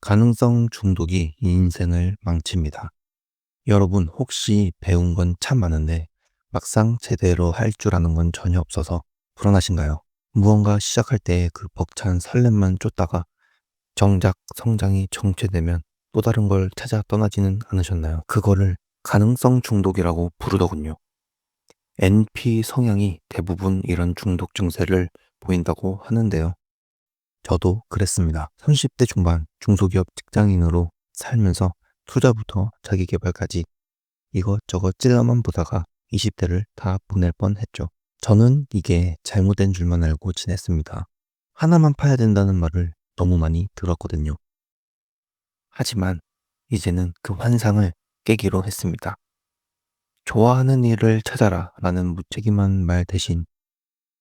가능성 중독이 인생을 망칩니다. 여러분 혹시 배운 건 참 많은데 막상 제대로 할 줄 아는 건 전혀 없어서 불안하신가요? 무언가 시작할 때 그 벅찬 설렘만 쫓다가 정작 성장이 정체되면 또 다른 걸 찾아 떠나지는 않으셨나요? 그거를 가능성 중독이라고 부르더군요. NP 성향이 대부분 이런 중독 증세를 보인다고 하는데요. 저도 그랬습니다. 30대 중반 중소기업 직장인으로 살면서 투자부터 자기계발까지 이것저것 찔러만 보다가 20대를 다 보낼 뻔했죠. 저는 이게 잘못된 줄만 알고 지냈습니다. 하나만 파야 된다는 말을 너무 많이 들었거든요. 하지만 이제는 그 환상을 깨기로 했습니다. 좋아하는 일을 찾아라 라는 무책임한 말 대신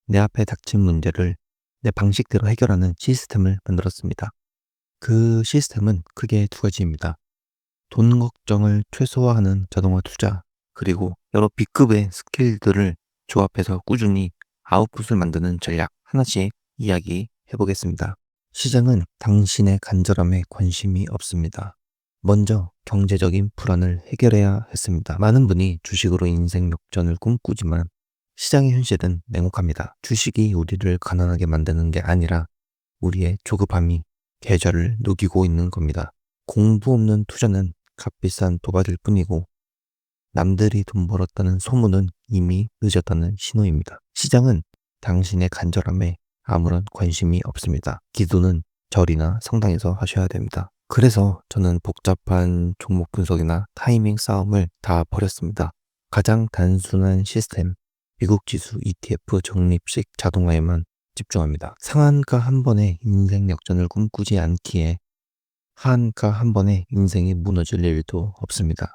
내 앞에 닥친 문제를 내 방식대로 해결하는 시스템을 만들었습니다. 그 시스템은 크게 두 가지입니다. 돈 걱정을 최소화하는 자동화 투자, 그리고 여러 B급의 스킬들을 조합해서 꾸준히 아웃풋을 만드는 전략 하나씩 이야기해 보겠습니다. 시장은 당신의 간절함에 관심이 없습니다. 먼저 경제적인 불안을 해결해야 했습니다. 많은 분이 주식으로 인생 역전을 꿈꾸지만 시장의 현실은 냉혹합니다. 주식이 우리를 가난하게 만드는 게 아니라 우리의 조급함이 계좌를 녹이고 있는 겁니다. 공부 없는 투자는 값비싼 도박일 뿐이고 남들이 돈 벌었다는 소문은 이미 늦었다는 신호입니다. 시장은 당신의 간절함에 아무런 관심이 없습니다. 기도는 절이나 성당에서 하셔야 됩니다. 그래서 저는 복잡한 종목 분석이나 타이밍 싸움을 다 버렸습니다. 가장 단순한 시스템, 미국 지수 ETF 적립식 자동화에만 집중합니다. 상한가 한 번에 인생 역전을 꿈꾸지 않기에 하한가 한 번에 인생이 무너질 일도 없습니다.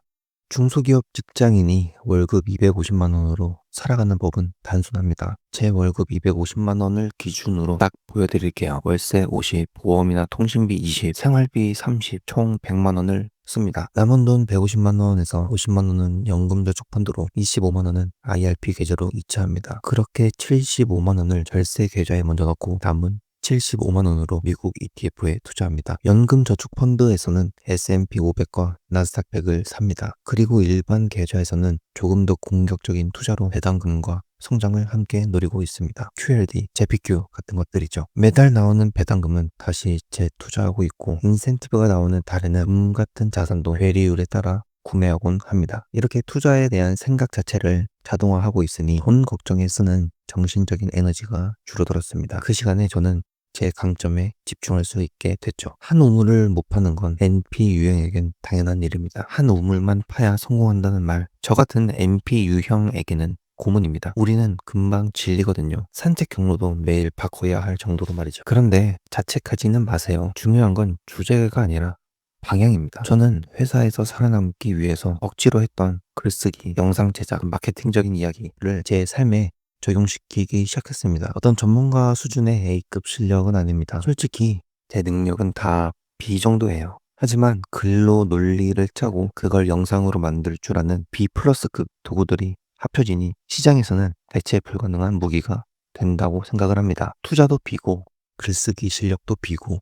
중소기업 직장인이 월급 250만 원으로 살아가는 법은 단순합니다. 제 월급 250만 원을 기준으로 딱 보여드릴게요. 월세 50, 보험이나 통신비 20, 생활비 30, 총 100만 원을 씁니다. 남은 돈 150만 원에서 50만 원은 연금저축 펀드로, 25만 원은 IRP 계좌로 이체합니다. 그렇게 75만 원을 절세 계좌에 먼저 넣고 남은 75만 원으로 미국 ETF에 투자합니다. 연금저축펀드에서는 S&P 500과 나스닥 100을 삽니다. 그리고 일반 계좌에서는 조금 더 공격적인 투자로 배당금과 성장을 함께 노리고 있습니다. QLD, JPQ 같은 것들이죠. 매달 나오는 배당금은 다시 재투자하고 있고 인센티브가 나오는 달에는 같은 자산도 회리율에 따라 구매하곤 합니다. 이렇게 투자에 대한 생각 자체를 자동화하고 있으니 돈 걱정에 쓰는 정신적인 에너지가 줄어들었습니다. 그 시간에 저는 제 강점에 집중할 수 있게 됐죠. 한 우물을 못 파는 건 NP 유형에겐 당연한 일입니다. 한 우물만 파야 성공한다는 말, 저 같은 NP 유형에게는 고문입니다. 우리는 금방 질리거든요. 산책 경로도 매일 바꿔야 할 정도로 말이죠. 그런데 자책하지는 마세요. 중요한 건 주제가 아니라 방향입니다. 저는 회사에서 살아남기 위해서 억지로 했던 글쓰기, 영상 제작, 마케팅적인 이야기를 제 삶에 적용시키기 시작했습니다. 어떤 전문가 수준의 A급 실력은 아닙니다. 솔직히 제 능력은 다 B 정도예요. 하지만 글로 논리를 짜고 그걸 영상으로 만들 줄 아는 B 플러스급 도구들이 합쳐지니 시장에서는 대체 불가능한 무기가 된다고 생각을 합니다. 투자도 B고 글쓰기 실력도 B고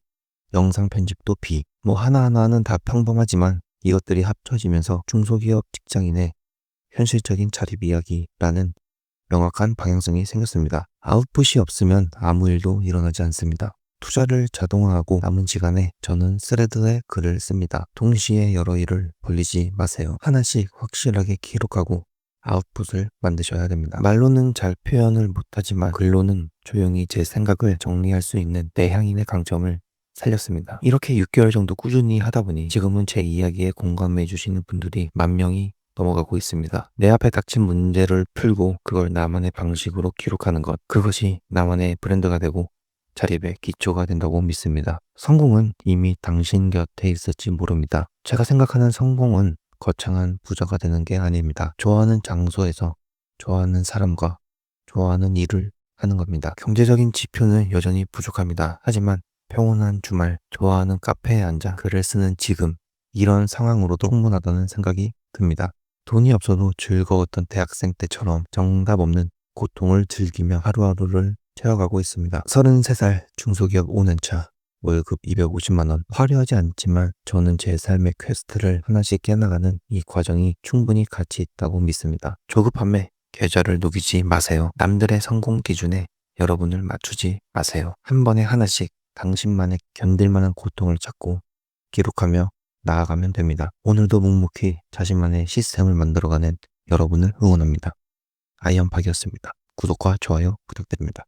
영상 편집도 B. 뭐 하나하나는 다 평범하지만 이것들이 합쳐지면서 중소기업 직장인의 현실적인 자립 이야기라는 명확한 방향성이 생겼습니다. 아웃풋이 없으면 아무 일도 일어나지 않습니다. 투자를 자동화하고 남은 시간에 저는 스레드에 글을 씁니다. 동시에 여러 일을 벌리지 마세요. 하나씩 확실하게 기록하고 아웃풋을 만드셔야 됩니다. 말로는 잘 표현을 못하지만 글로는 조용히 제 생각을 정리할 수 있는 내향인의 강점을 살렸습니다. 이렇게 6개월 정도 꾸준히 하다 보니 지금은 제 이야기에 공감해 주시는 분들이 10,000명이 넘어가고 있습니다. 내 앞에 닥친 문제를 풀고 그걸 나만의 방식으로 기록하는 것, 그것이 나만의 브랜드가 되고 자립의 기초가 된다고 믿습니다. 성공은 이미 당신 곁에 있을지 모릅니다. 제가 생각하는 성공은 거창한 부자가 되는 게 아닙니다. 좋아하는 장소에서 좋아하는 사람과 좋아하는 일을 하는 겁니다. 경제적인 지표는 여전히 부족합니다. 하지만 평온한 주말, 좋아하는 카페에 앉아 글을 쓰는 지금, 이런 상황으로도 충분하다는 생각이 듭니다. 돈이 없어도 즐거웠던 대학생 때처럼 정답 없는 고통을 즐기며 하루하루를 채워가고 있습니다. 33살 중소기업 5년차. 월급 250만 원. 화려하지 않지만 저는 제 삶의 퀘스트를 하나씩 깨나가는 이 과정이 충분히 가치 있다고 믿습니다. 조급함에 계좌를 녹이지 마세요. 남들의 성공 기준에 여러분을 맞추지 마세요. 한 번에 하나씩 당신만의 견딜 만한 고통을 찾고 기록하며 나아가면 됩니다. 오늘도 묵묵히 자신만의 시스템을 만들어가는 여러분을 응원합니다. 아이언팍이었습니다. 구독과 좋아요 부탁드립니다.